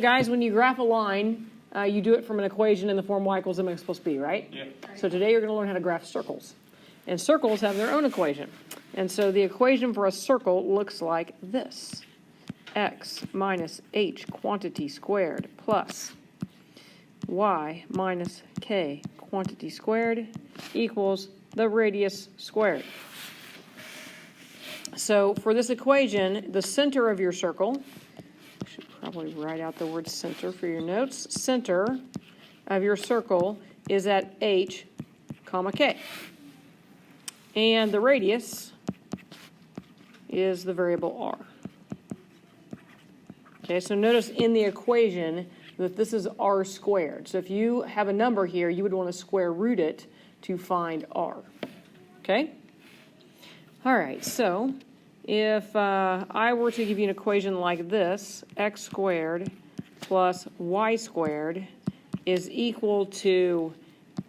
Guys, when you graph a line, you do it from an equation in the form y equals mx plus b, right? Yeah. So today you're going to learn how to graph circles. And circles have their own equation. And so the equation for a circle looks like this. X minus h quantity squared plus y minus k quantity squared equals the radius squared. So for this equation, the center of your circle, I should probably write out the word center for your notes. Center of your circle is at h, comma k. And the radius is the variable r. Okay, so notice in the equation that this is r squared. So if you have a number here, you would want to square root it to find r. Okay? All right, so if I were to give you an equation like this, x squared plus y squared is equal to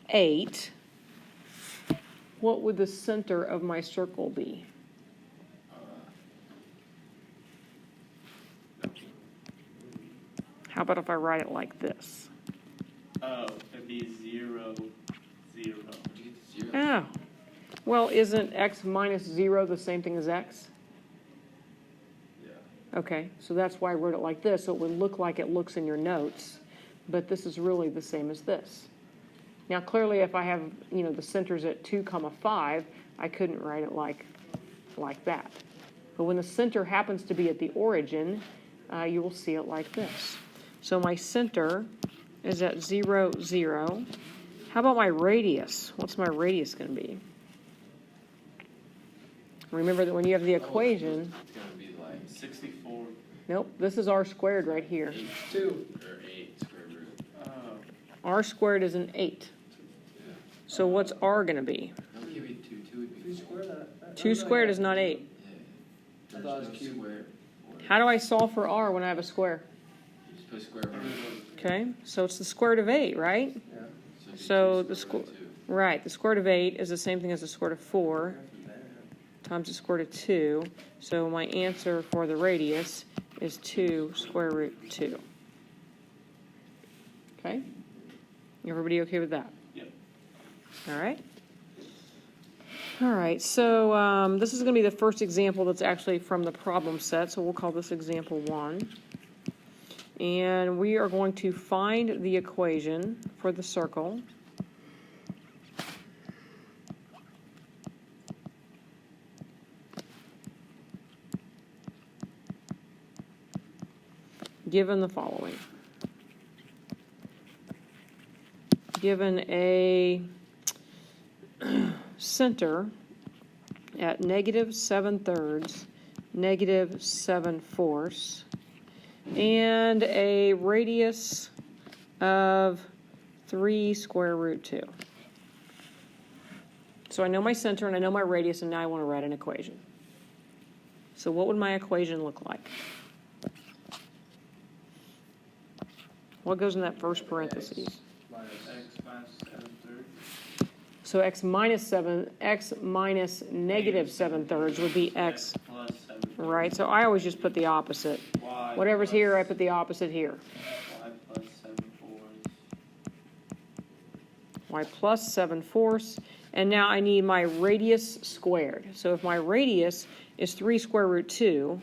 8, what would the center of my circle be? How about if I write it like this? Oh, it'd be 0, 0. Oh, well, isn't x minus 0 the same thing as x? Yeah. Okay, so that's why I wrote it like this, so it would look like it looks in your notes, but this is really the same as this. Now, clearly, if I have, the centers at 2, 5, I couldn't write it like that. But when the center happens to be at the origin, you will see it like this. So my center is at 0, 0. How about my radius? What's my radius going to be? Remember that when you have the equation, It's going to be like 64. nope, this is r squared right here. 2 or 8 square root. Oh, R squared is an 8. So what's r going to be? I'll give you 2. 2 would be 2 squared? I 2 squared is not 8. Yeah. I thought it was There's cube. no square. How do I solve for r when I have a square? You just put square root. Okay, so it's the square root of 8, right? Yeah. it'd be So 2 the square squ- root Right, the square root of 8 is the same thing as the square root of 4 times the square root of 2. So my answer for the radius is 2 square root 2. Okay? Everybody okay with that? yep. All right. All right, so this is going to be the first example that's actually from the problem set, so we'll call this example 1. And we are going to find the equation for the circle. Given the following. Given a center at negative 7/3, negative 7/4, and a radius of 3 square root 2. So I know my center and I know my radius, and now I want to write an equation. So what would my equation look like? What goes in that first parentheses? Minus X minus 7/3. So x minus negative 7/3 would be x, Plus 7. right? So I always just put the opposite. Y Whatever's plus- here, I put the opposite here. Y plus 7/4. Y plus 7/4. And now I need my radius squared. So if my radius is 3 square root 2,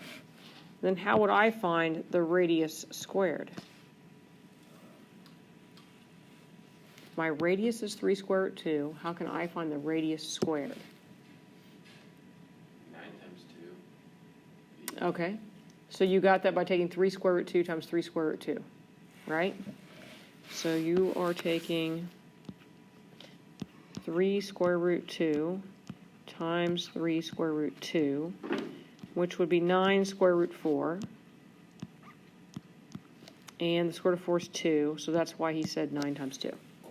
then how would I find the radius squared? If my radius is 3 square root 2, how can I find the radius squared? 9 times 2. Okay, so you got that by taking 3 square root 2 times 3 square root 2, right? So you are taking 3 square root 2 times 3 square root 2, which would be 9 square root 4. And the square root of 4 is 2, so that's why he said 9 times 2. Oh,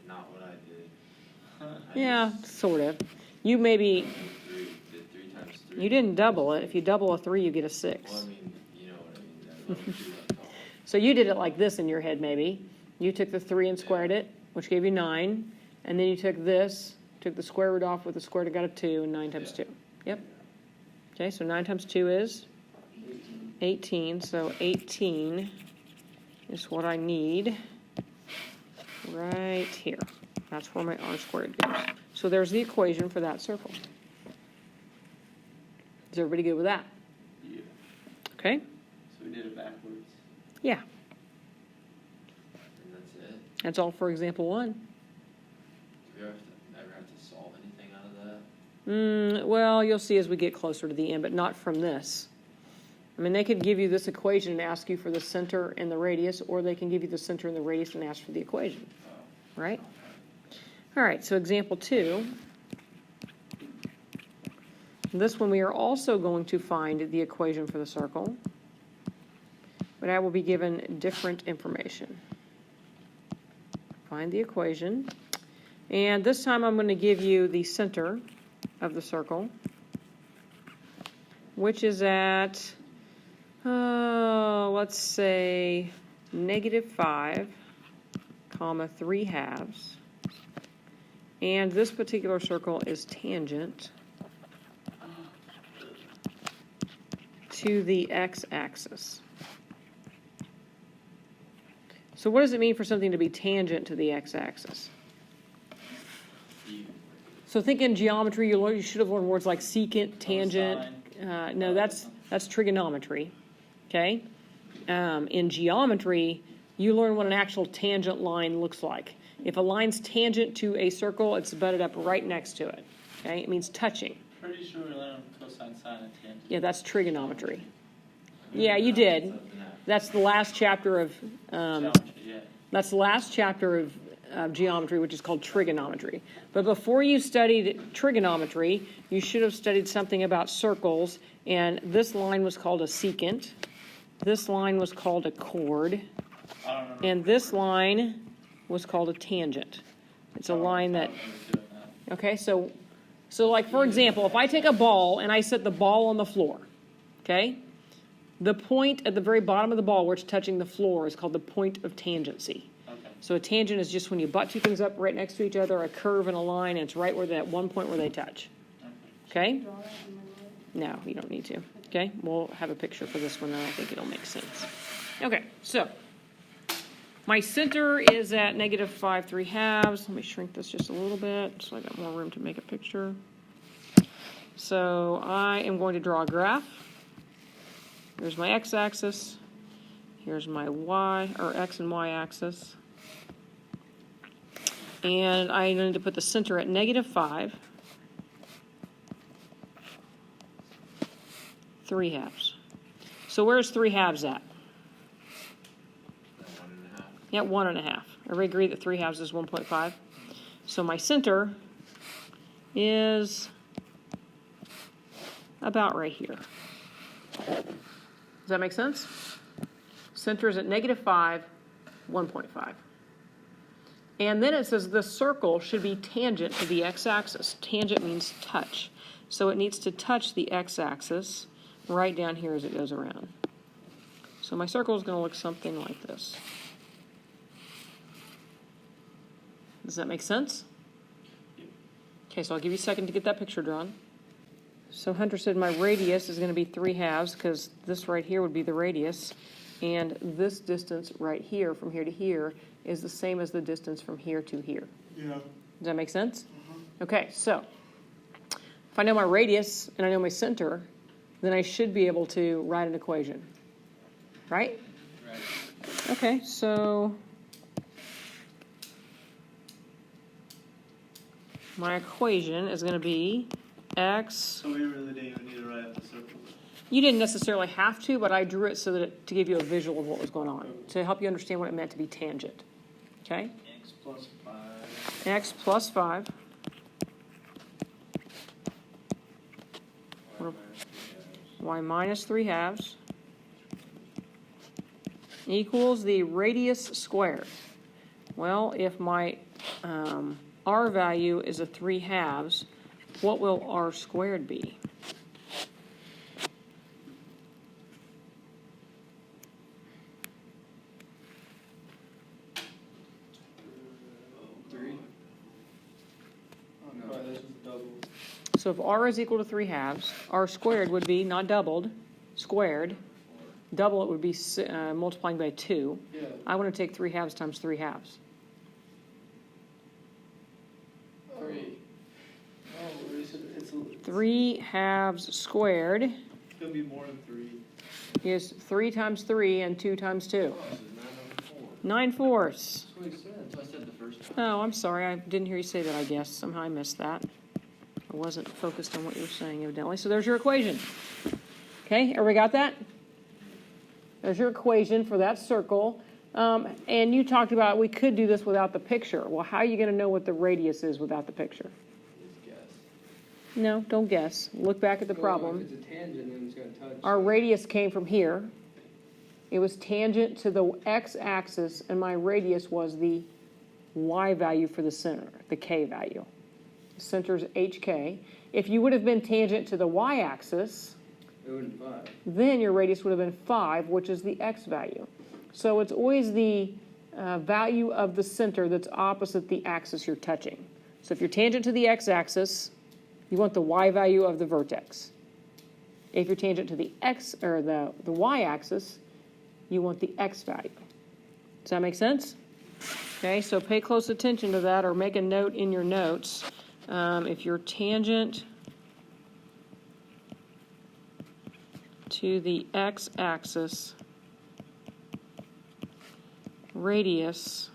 not what I did. Yeah, sort of. You maybe, 3 did 3 times 3. you didn't double it. If you double a 3, you get a Well, 6. I mean, you know what I mean. That's what I'm doing. So you did it like this in your head, maybe. You took the 3 and squared it, which gave you 9. And then you took this, took the square root off with the square root, got a 2, and 9 times 2. Yep. Okay, so 9 times 2 is 18. So 18 is what I need right here. That's where my r squared goes. So there's the equation for that circle. Is everybody good with that? Yeah. Okay? So we did it backwards. Yeah, And that's it? that's all for example 1. Do we ever have to solve anything out of that? Well, you'll see as we get closer to the end, but not from this. I mean, they could give you this equation and ask you for the center and the radius, or they can give you the center and the radius and ask for the equation, right? All right, so example 2. This one we are also going to find the equation for the circle, but I will be given different information. Find the equation, and this time I'm going to give you the center of the circle, which is at, let's say, -5, 3/2. And this particular circle is tangent to the x-axis. So what does it mean for something to be tangent to the x-axis? So think in geometry, you should have learned words like secant, tangent. No, that's trigonometry, okay? In geometry, you learn what an actual tangent line looks like. If a line's tangent to a circle, it's butted up right next to it, okay? It means touching. Pretty sure we learned cosine, sine, and tangent. Yeah, that's trigonometry. Yeah, you did. That's the last chapter of, Geometry, yeah. that's the last chapter of geometry, which is called trigonometry. But before you studied trigonometry, you should have studied something about circles, and this line was called a secant. This line was called a chord, I don't remember. and this line was called a tangent. It's a line that, I don't remember doing that. okay, so like for example, if I take a ball and I set the ball on the floor, okay? The point at the very bottom of the ball where it's touching the floor is called the point of tangency. Okay. So a tangent is just when you butt two things up right next to each other, a curve and a line, and it's right where that one point where they touch. Okay? No, you don't need to. Okay? We'll have a picture for this one, and I think it'll make sense. Okay, so my center is at -5 3/2. Let me shrink this just a little bit so I got more room to make a picture. So I am going to draw a graph. Here's my x-axis. Here's my y, or x and y axis. And I need to put the center at -5 3/2. So where's 3/2 at? 1.5. Yeah, 1.5. Everybody agree that 3/2 is 1.5? So my center is about right here. Does that make sense? Center is at -5, 1.5. And then it says the circle should be tangent to the x-axis. Tangent means touch. So it needs to touch the x-axis right down here as it goes around. So my circle is going to look something like this. Does that make sense? Okay, so I'll give you a second to get that picture drawn. So Hunter said my radius is going to be 3/2 because this right here would be the radius. And this distance right here from here to here is the same as the distance from here to here. Yeah. Does that make sense? Okay, so if I know my radius and I know my center, then I should be able to write an equation. Right? Right. Okay, so my equation is going to be x. So we really didn't even need to write out the circle. You didn't necessarily have to, but I drew it so that to give you a visual of what was going on, to help you understand what it meant to be tangent. Okay? X plus 5. X plus 5 y minus 3/2 equals the radius squared. Well, if my r value is a 3/2, what will r squared be? So if r is equal to 3/2, r squared would be, not doubled, squared, double it would be multiplying by 2. Yeah. I want to take 3 halves times 3 halves. 3. Oh, it's 3 halves squared It's gonna be more than 3. is 3 times 3 and 2 times 2. Oh, this is 9/4. 9/4. That's what he said. That's what I said the first time. Oh, I'm sorry. I didn't hear you say that, I guess. Somehow I missed that. I wasn't focused on what you were saying, evidently. So there's your equation. Okay, everybody got that? There's your equation for that circle. And you talked about we could do this without the picture. Well, how are you going to know what the radius is without the picture? Just guess. No, don't guess. Look back at the Well, problem. If it's a tangent, then it's going to touch. Our radius came from here. It was tangent to the x-axis, and my radius was the y value for the center, the k value. The center's hk. If you would have been tangent to the y-axis, It would have been 5. then your radius would have been 5, which is the x value. So it's always the value of the center that's opposite the axis you're touching. So if you're tangent to the x-axis, you want the y value of the vertex. If you're tangent to the x or the y-axis, you want the x value. Does that make sense? Okay, so pay close attention to that, or make a note in your notes. If you're tangent to the x-axis, radius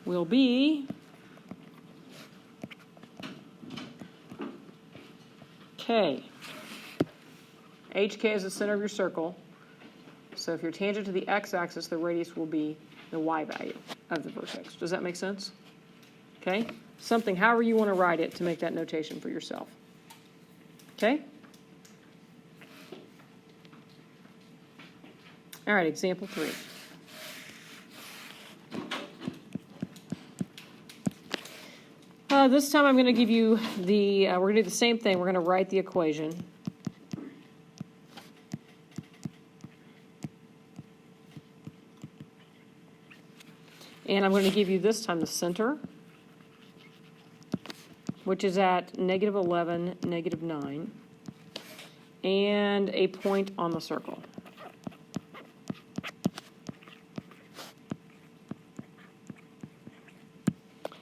will be k. HK is the center of your circle. So if you're tangent to the x-axis, the radius will be the y value of the vertex. Does that make sense? Okay? Something, however you want to write it to make that notation for yourself. Okay? All right, example 3. This time I'm going to give you the, we're going to do the same thing. We're going to write the equation. And I'm going to give you this time the center, which is at -11, -9, and a point on the circle.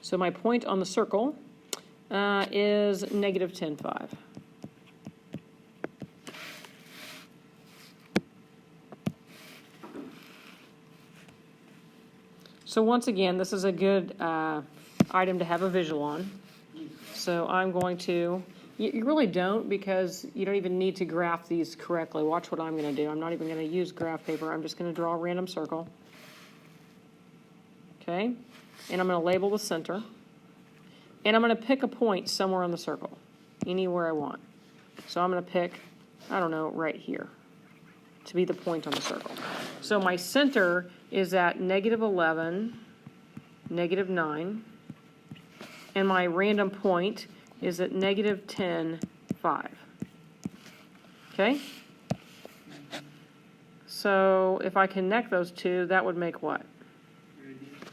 So my point on the circle is -10.5. So once again, this is a good item to have a visual on. So I'm going to, you really don't, because you don't even need to graph these correctly. Watch what I'm going to do. I'm not even going to use graph paper. I'm just going to draw a random circle. Okay? And I'm going to label the center. And I'm going to pick a point somewhere on the circle, anywhere I want. So I'm going to pick, I don't know, right here to be the point on the circle. So my center is at -11, -9, and my random point is at -10.5. Okay? So if I connect those two, that would make what?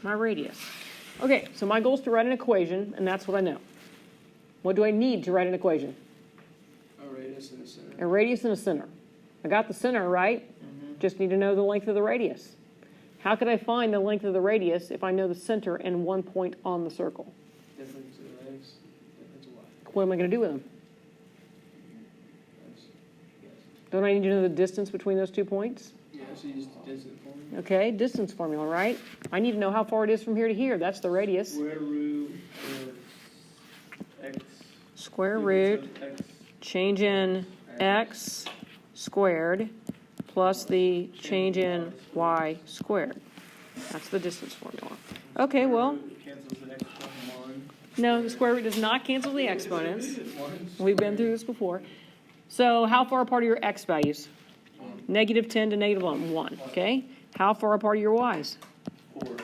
My radius. Okay, so my goal is to write an equation, and that's what I know. What do I need to write an equation? A radius in the center. A radius and a center. I got the center, right? Just need to know the length of the radius. How could I find the length of the radius if I know the center and one point on the circle? Difference in x, difference in y. What am I going to do with them? That's, yes. Don't I need to know the distance between those 2 points? Yeah, so you use the distance formula. Okay, distance formula, right? I need to know how far it is from here to here. That's the radius. Square root of x. Square root, of x. change in x squared plus the change in y squared. That's the distance formula. Okay, well, Cancels the exponent 1. no, the square root does not cancel the exponents. We've been through this before. So how far apart are your x values? -10 to -1, 1, okay? How far apart are your y's? 4.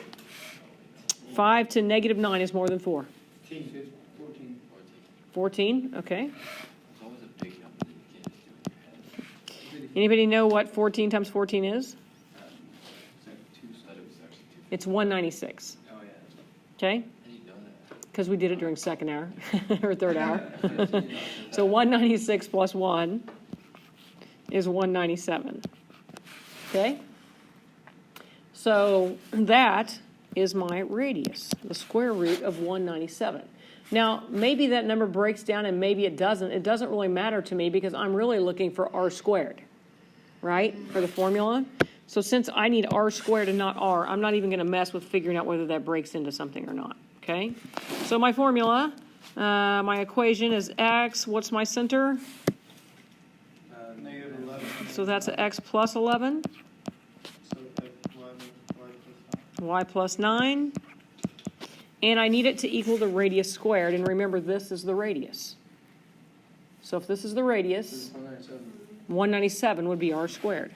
5 to -9 is more than 4. 14. 14, okay. It's always a big number that you can't just do in your head. Anybody know what 14 times 14 is? It's like 2, so that it was actually 2. It's 196, Oh, yeah. okay? I didn't know that. because we did it during second hour, or third hour. So 196 plus 1 is 197. Okay? So that is my radius, the square root of 197. Now, maybe that number breaks down and maybe it doesn't. It doesn't really matter to me because I'm really looking for r squared, right, for the formula. So since I need r squared and not r, I'm not even going to mess with figuring out whether that breaks into something or not, okay? So my formula, my equation is x, what's my center? Negative 11. So that's a x plus 11, So y plus 9. And I need it to equal the radius squared. And remember, this is the radius. So if this is the radius, 197 would be r squared.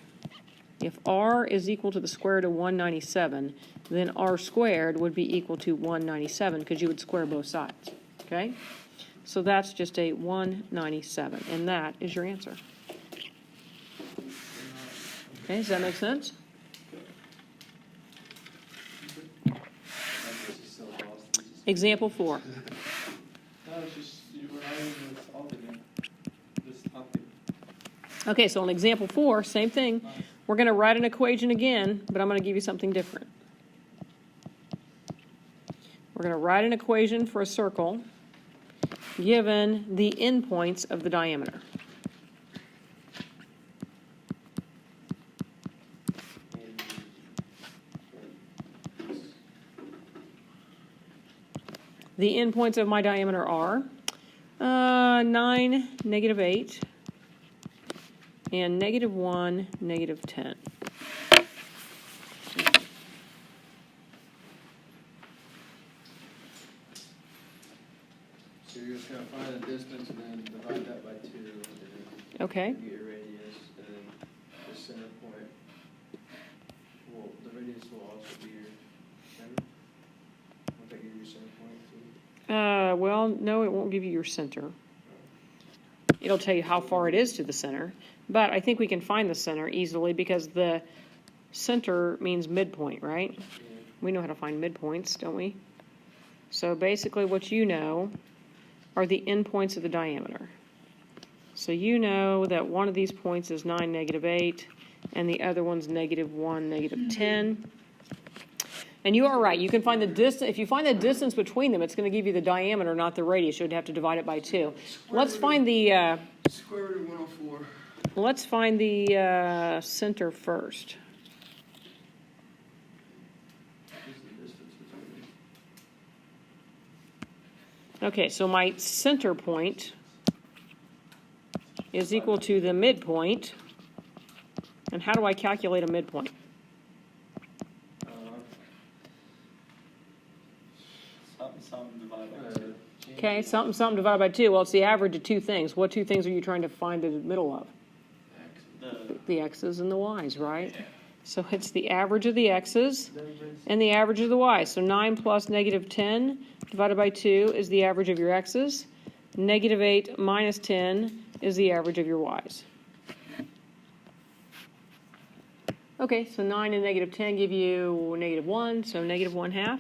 If r is equal to the square root of 197, then r squared would be equal to 197 because you would square both sides. Okay? So that's just a 197. And that is your answer. Okay, does that make sense? Example 4. No, it's just, we're not even with all again. Just topic. Okay, so on example 4, same thing. We're going to write an equation again, but I'm going to give you something different. We're going to write an equation for a circle given the endpoints of the diameter. The endpoints of my diameter are 9, negative 8, and negative 1, negative 10. So you're just gonna find the distance and then divide that by 2, and then Okay. get your radius, and then the center point. Well, the radius will also be your center. Won't that give you your center point too? Well, no, it won't give you your center. It'll tell you how far it is to the center, but I think we can find the center easily because the center means midpoint, right? Yeah. We know how to find midpoints, don't we? So basically what you know are the endpoints of the diameter. So you know that one of these points is 9, negative 8, and the other one's negative 1, negative 10. And you are right. You can find the distance. If you find the distance between them, it's going to give you the diameter, not the radius. You'd have to divide it by 2. Let's find the Square root of 104. let's find the center first. What's the distance between them? Okay, so my center point is equal to the midpoint. And how do I calculate a midpoint? Something divided by 2. Okay, something divided by 2. Well, it's the average of two things. What two things are you trying to find the middle of? The x's and the y's, right? So it's the average of the x's and the average of the y's. So 9 plus negative 10 divided by 2 is the average of your x's. Negative 8 minus 10 is the average of your y's. Okay, so 9 and negative 10 give you negative 1, so negative 1/2.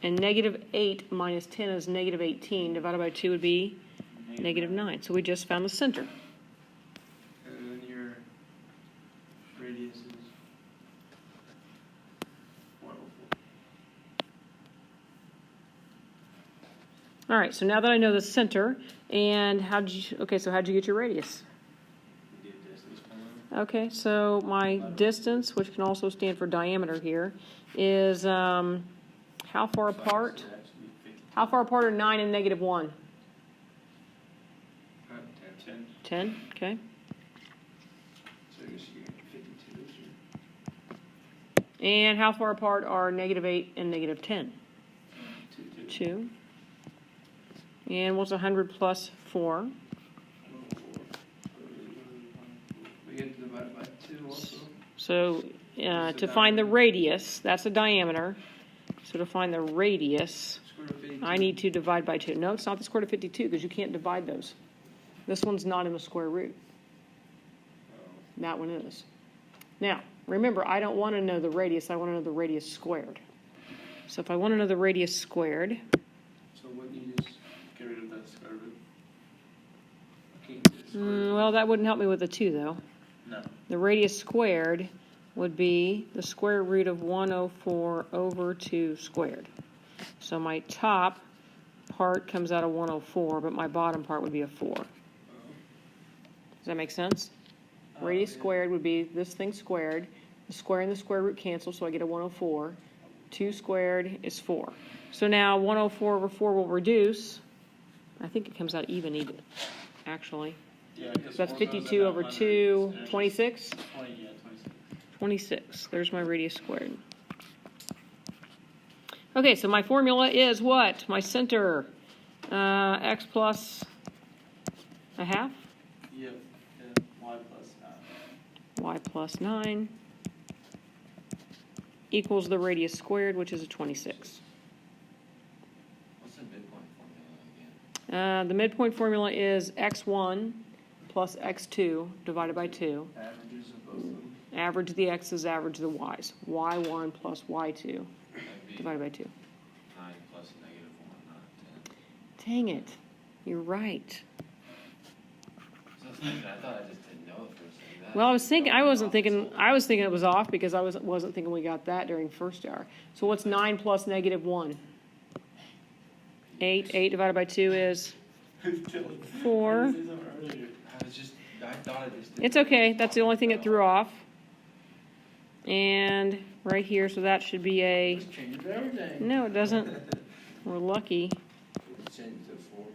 And negative 8 minus 10 is negative 18. Divided by 2 would be negative 9. So we just found the center. And then your radius is 104. All right, so now that I know the center, and how'd you get your radius? You did distance from Okay, so my distance, which can also stand for diameter here, is how far apart? How far apart are 9 and negative 1? 10. 10, okay. So I guess you get 52 is your And how far apart are negative 8 and negative 10? 2. 2. And what's 100 plus 4? 104. We get to divide by 2 also. So to find the radius, that's the diameter. So to find the radius, Square root of 52. I need to divide by 2. No, it's not the square root of 52 because you can't divide those. This one's not in the square root. That one is. Now, remember, I don't want to know the radius. I want to know the radius squared. So if I want to know the radius squared, So what you just, Get rid of that square root. can't just. well, that wouldn't help me with the 2, though. No. The radius squared would be the square root of 104 over 2 squared. So my top part comes out of 104, but my bottom part would be a 4. Does that make sense? Radius Yeah. squared would be this thing squared. The square and the square root cancel, so I get a 104. 2 squared is 4. So now 104 over 4 will reduce. I think it comes out even, actually. Yeah, So that's 52 over 2, 26? 26. 26. There's my radius squared. Okay, so my formula is what? My center, x plus a half, Yep, and y plus 9. y plus 9, equals the radius squared, which is a 26. What's the midpoint formula again? The midpoint formula is x1 plus x2 divided by 2. Averages of both of them. Average the x's, average the y's. y1 plus y2 That'd be divided by 2. 9 plus negative 1, not 10. Dang it. You're right. So I thought I just didn't know if there was that. Well, I was thinking it was off because I wasn't thinking we got that during first hour. So what's 9 plus negative 1? 8. 8 divided by 2 is 4. I thought I just didn't. It's okay. That's the only thing it threw off. And right here, so that should be a... Change everything. No, it doesn't. We're lucky. Change to 4.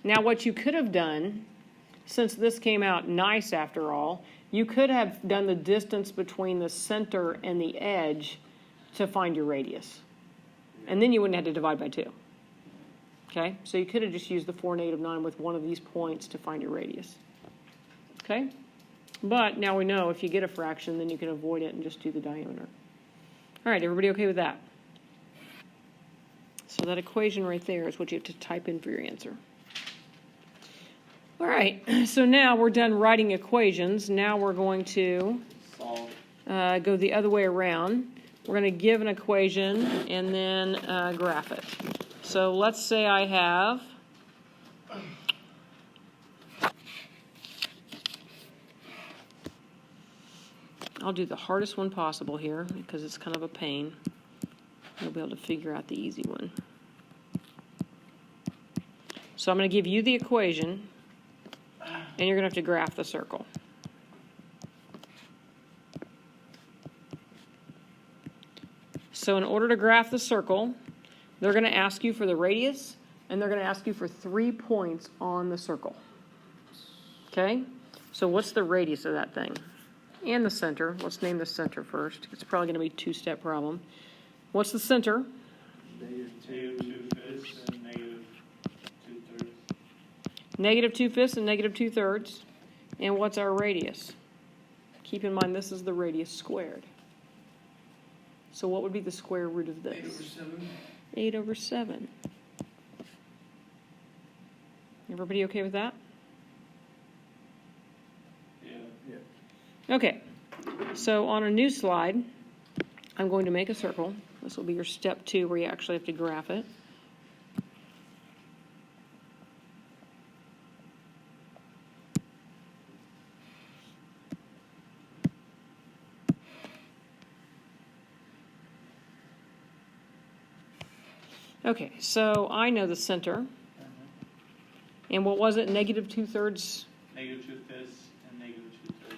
Now, what you could have done, since this came out nice after all, you could have done the distance between the center and the edge to find your radius. And then you wouldn't have to divide by 2. Okay? So you could have just used the 4, negative 9 with one of these points to find your radius. Okay? But now we know if you get a fraction, then you can avoid it and just do the diameter. All right, everybody okay with that? So that equation right there is what you have to type in for your answer. All right, so now we're done writing equations. Now we're going to Solve. go the other way around. We're going to give an equation and then graph it. So let's say I have I'll do the hardest one possible here because it's kind of a pain. You'll be able to figure out the easy one. So I'm going to give you the equation, and you're going to have to graph the circle. So in order to graph the circle, they're going to ask you for the radius, and they're going to ask you for 3 points on the circle. Okay? So what's the radius of that thing? And the center. Let's name the center first. It's probably going to be a 2-step problem. What's the center? Negative Negative 2/5 and negative 2/3. Negative 2/5 and negative 2/3. And what's our radius? Keep in mind this is the radius squared. So what would be the square root of 8 over this? 7. 8 over 7. Everybody okay with that? Yeah. Yeah. Okay. So on a new slide, I'm going to make a circle. This will be your step 2 where you actually have to graph it. Okay, so I know the center. And what was it? Negative 2/3? Negative 2/5 and negative 2/3.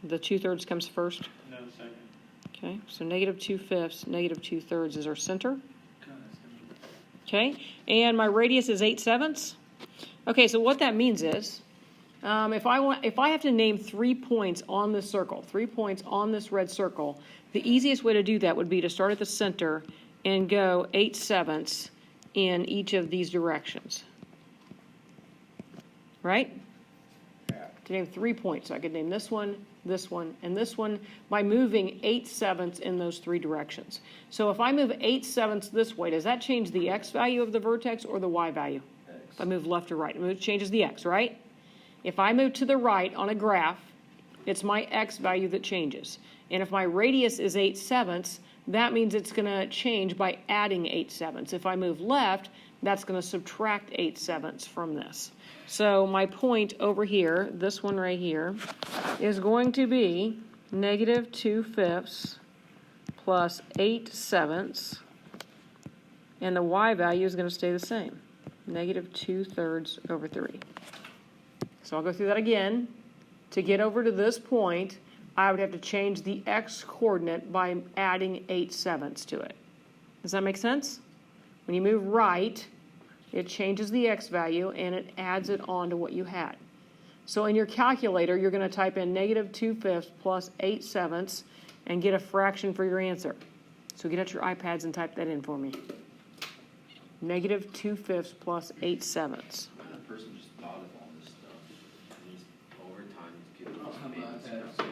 The 2/3 comes first. No, second. Okay, so negative 2/5, negative 2/3 is our center. God, that's gonna be- Okay, and my radius is 8/7. Okay, so what that means is, if I have to name 3 points on this circle, 3 points on this red circle, the easiest way to do that would be to start at the center and go 8/7 in each of these directions. Right? Yeah. To name 3 points, so I could name this one, and this one by moving 8/7 in those 3 directions. So if I move 8/7 this way, does that change the x value of the vertex or the y value? If I move left or right, it changes the x, right? If I move to the right on a graph, It's my x value that changes. And if my radius is 8/7, that means it's going to change by adding 8/7. If I move left, that's going to subtract 8/7 from this. So my point over here, this one right here, is going to be negative 2/5 plus 8/7, and the y value is going to stay the same, negative 2/3 over 3. So I'll go through that again. To get over to this point, I would have to change the x coordinate by adding 8/7 to it. Does that make sense? When you move right, it changes the x value and it adds it on to what you had. So in your calculator, you're going to type in negative 2/5 plus 8/7 and get a fraction for your answer. So get out your iPads and type that in for me. Negative 2/5 plus 8/7. That person just thought of all this stuff, and he's over time given I'll us have commands my and iPad. stuff.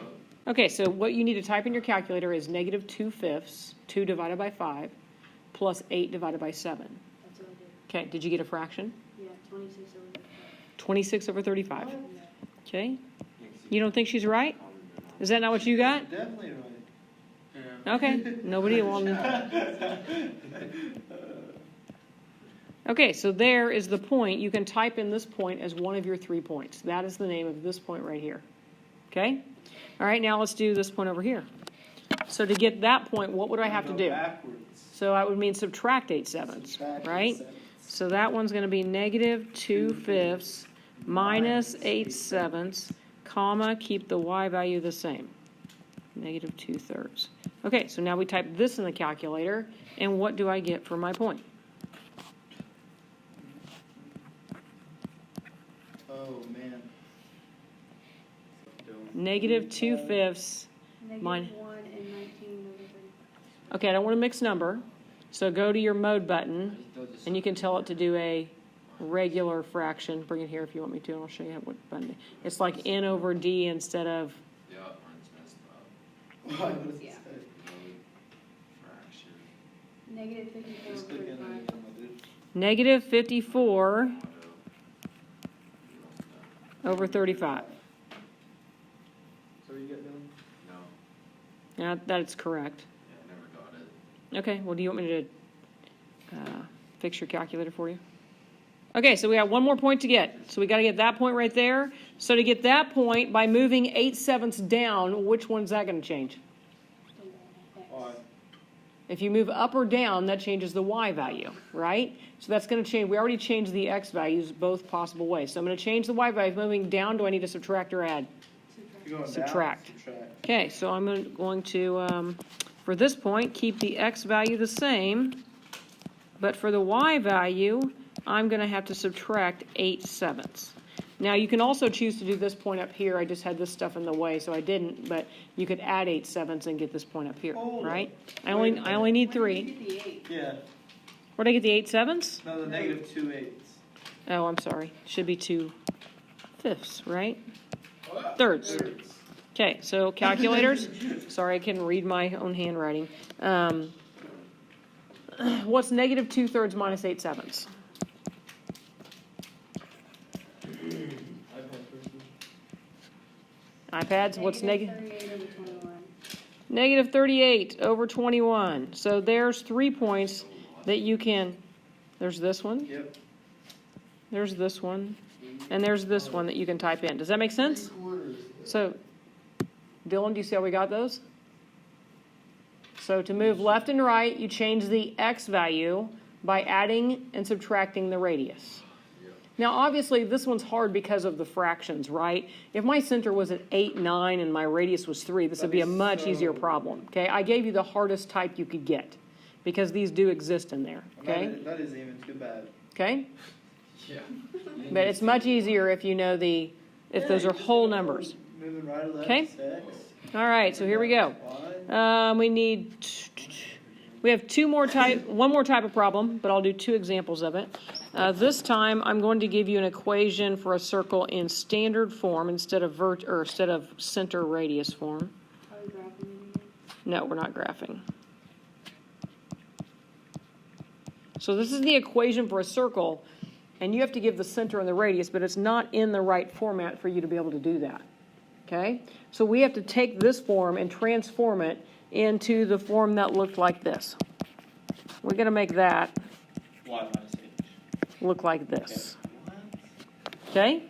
Okay, so what you need to type in your calculator is negative 2/5, 2 divided by 5, plus 8 divided by 7. That's what I did. Okay, did you get a fraction? Yeah, 26 over 26 over 35. the Okay, you don't think she's right? Is that not what you got? Definitely right. Yeah. Okay, nobody wanted. Okay, so there is the point. You can type in this point as one of your 3 points. That is the name of this point right here. Okay? All right, now let's do this point over here. So to get that point, what would I have to Go do? Backwards. So I would mean subtract 8/7, Subtract right? 8/7. So that one's going to be negative 2/5 minus 8/7, comma, keep the y value the same, negative 2/3. Okay, so now we type this in the calculator, and what do I get for my point? Oh, man. Negative 2/5. Negative Mine. 1 and 19 over 35. Okay, I don't want to mix number, so go to your mode button, and you can tell it to do a regular fraction. Bring it here if you want me to, and I'll show you what button. It's like n over d instead of, Yeah, mine's messed up. Why? What does it Yeah. say? Fraction. Negative 54 Just over click in 35. anything, dude. negative 54 Auto. over 35. So you got done? No, Yeah, that's correct. yeah, never got it. Okay, well, do you want me to fix your calculator for you? Okay, so we have one more point to get. So we got to get that point right there. So to get that point, by moving 8/7 down, which one's that going to change? Why? If you move up or down, that changes the y value, right? So that's going to change. We already changed the x values both possible ways. So I'm going to change the y value. Moving down, do I need to subtract or add? You're going down? Subtract. Subtract. Okay, so I'm going to, for this point, keep the x value the same, but for the y value, I'm going to have to subtract 8/7. Now, you can also choose to do this point up here. I just had this stuff in the way, so I didn't, but you could add 8/7 and get this point up here, Hold right? on. I only need Where did 3. you get the 8? Yeah. Where'd I get the 8/7? No, the negative 2/8. Oh, I'm sorry. Should be 2/5, right? Thirds. Okay, so calculators. Sorry, I couldn't read my own handwriting. What's negative 2/3 minus 8/7? iPads, what's negative? 38 over 21. Negative 38 over 21. So there's 3 points that you can, there's this one, Yep. there's this one, and there's this one that you can type in. Does that make sense? So, Dylan, do you see how we got those? So to move left and right, you change the x value by adding and subtracting the radius. Now, obviously, this one's hard because of the fractions, right? If my center was at 8, 9, and my radius was 3, this would be a much easier problem, okay? I gave you the hardest type you could get because these do exist in there, okay? That isn't even too bad. Okay? Yeah. But it's much easier if you know if those are whole numbers. Moving right or left, Okay. it's X. All right, so here we go. Y. We have one more type of problem, but I'll do 2 examples of it. This time, I'm going to give you an equation for a circle in standard form instead of center radius form. Are we graphing it again? No, we're not graphing. So this is the equation for a circle, and you have to give the center and the radius, but it's not in the right format for you to be able to do that. Okay? So we have to take this form and transform it into the form that looked like this. We're going to make that Y minus H. look like this. What? Okay?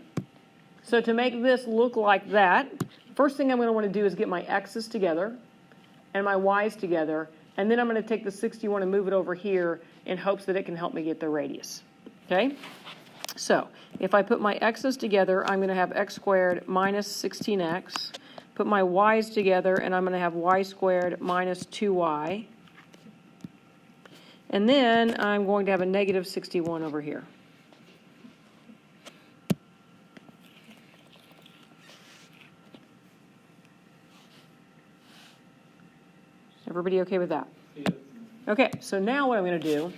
So to make this look like that, first thing I'm going to want to do is get my x's together and my y's together, and then I'm going to take the 61 and move it over here in hopes that it can help me get the radius. Okay? So if I put my x's together, I'm going to have x squared minus 16x. Put my y's together, and I'm going to have y squared minus 2y. And then I'm going to have a negative 61 over here. Everybody okay with that? Yeah. Okay, so now what I'm going to do,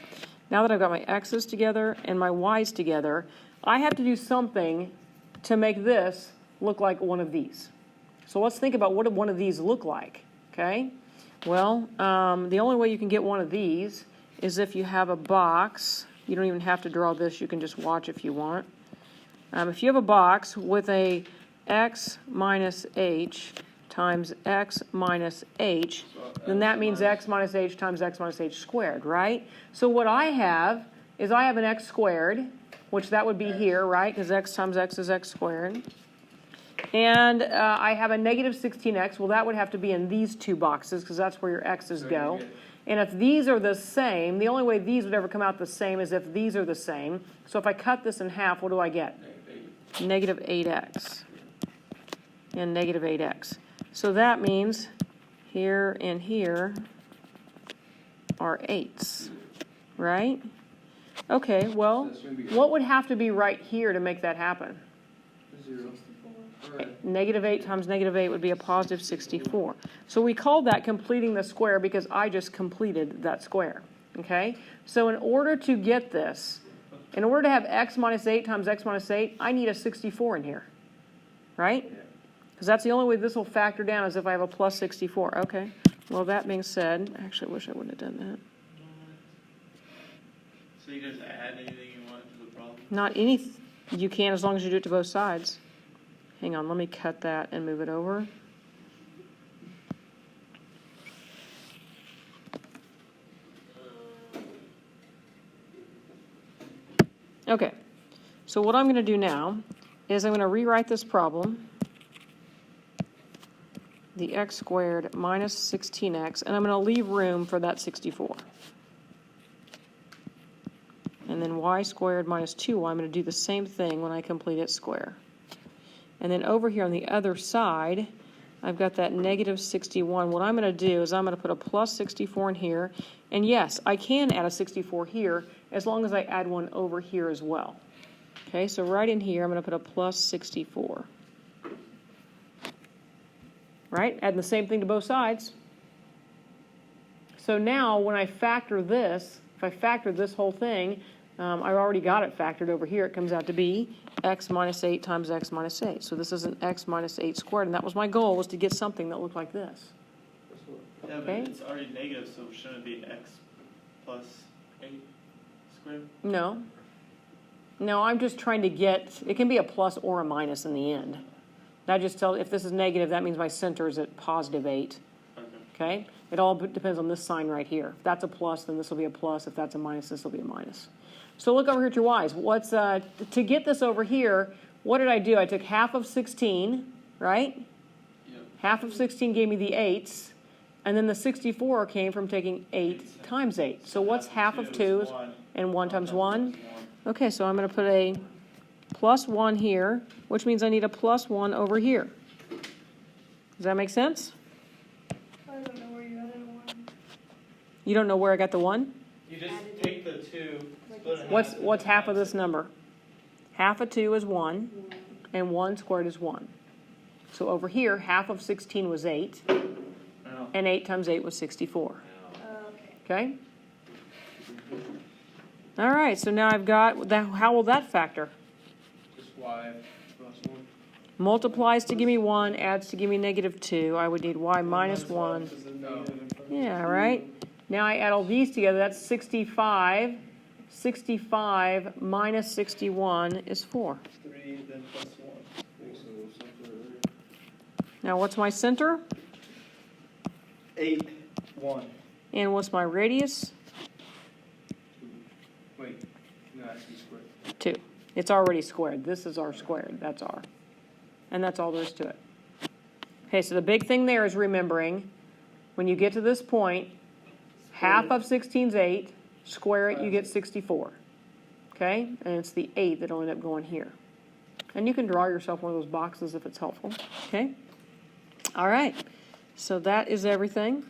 now that I've got my x's together and my y's together, I have to do something to make this look like one of these. So let's think about what one of these look like, okay? Well, the only way you can get one of these is if you have a box. You don't even have to draw this, you can just watch if you want. If you have a box with a x minus h times x minus h, then that means x minus h times x minus h squared, right? So what I have is I have an x squared, which that would be here, right? Because x times x is x squared. And I have a negative 16x. Well, that would have to be in these two boxes because that's where your x's go. And if these are the same, the only way these would ever come out the same is if these are the same. So if I cut this in half, what do I get? Negative 8x and negative 8x. So that means here and here are 8s, right? Okay, well, what would have to be right here to make that happen? 0. Negative 8 times negative 8 would be a positive 64. So we called that completing the square because I just completed that square, okay? So in order to get this, in order to have x minus 8 times x minus 8, I need a 64 in here, right? Because that's the only way this will factor down is if I have a plus 64. Okay, well, that being said, actually, I wish I wouldn't have done that. So you just add anything you want to the problem? Not any, you can as long as you do it to both sides. Hang on, let me cut that and move it over. Okay, so what I'm going to do now is I'm going to rewrite this problem. The x squared minus 16x, and I'm going to leave room for that 64. And then y squared minus 2y, I'm going to do the same thing when I complete it square. And then over here on the other side, I've got that negative 61. What I'm going to do is I'm going to put a plus 64 in here. And yes, I can add a 64 here as long as I add one over here as well. Okay, so right in here, I'm going to put a plus 64. Right? Adding the same thing to both sides. So now when I factor this, if I factor this whole thing, I've already got it factored over here. It comes out to be x minus 8 times x minus 8. So this is an x minus 8 squared, and that was my goal, was to get something that looked like this. Yeah, but Okay. it's already negative, so shouldn't it be x plus 8 squared? No. No, I'm just trying to get, it can be a plus or a minus in the end. That just tells, if this is negative, that means my center is at positive 8. Okay. Okay? It all depends on this sign right here. If that's a plus, then this will be a plus. If that's a minus, this will be a minus. So look over here at your y's. What's, to get this over here, what did I do? I took half of 16, right? Yep. Half of 16 gave me the 8s, and then the 64 came from taking 8 times 8. So what's half of 2 and 1 times 1? Okay, so I'm going to put a plus 1 here, which means I need a plus 1 over here. Does that make sense? I don't know where you got it one. You don't know where I got the 1? You just take the 2, split it in What's half of this number? Half of 2 is 1, and 1 squared is 1. So over here, half of 16 was 8, No. and 8 times 8 was 64. Okay. Okay? All right, so now I've got, that. How will that factor? Just y plus 1. Multiplies to give me 1, adds to give me negative 2. I would need y minus 1. Yeah, right? Now I add all these together. That's 65. 65 minus 61 is 4. 3, then plus 1. So something Now, what's my center? 8, 1. And what's my radius? Wait, no, that's B squared. 2. It's already squared. This is r squared. That's r. And that's all there is to it. Okay, so the big thing there is remembering, when you get to this point, half of 16 is 8. Square it, you get 64. Okay? And it's the 8 that'll end up going here. And you can draw yourself one of those boxes if it's helpful. Okay? All right. So that is everything.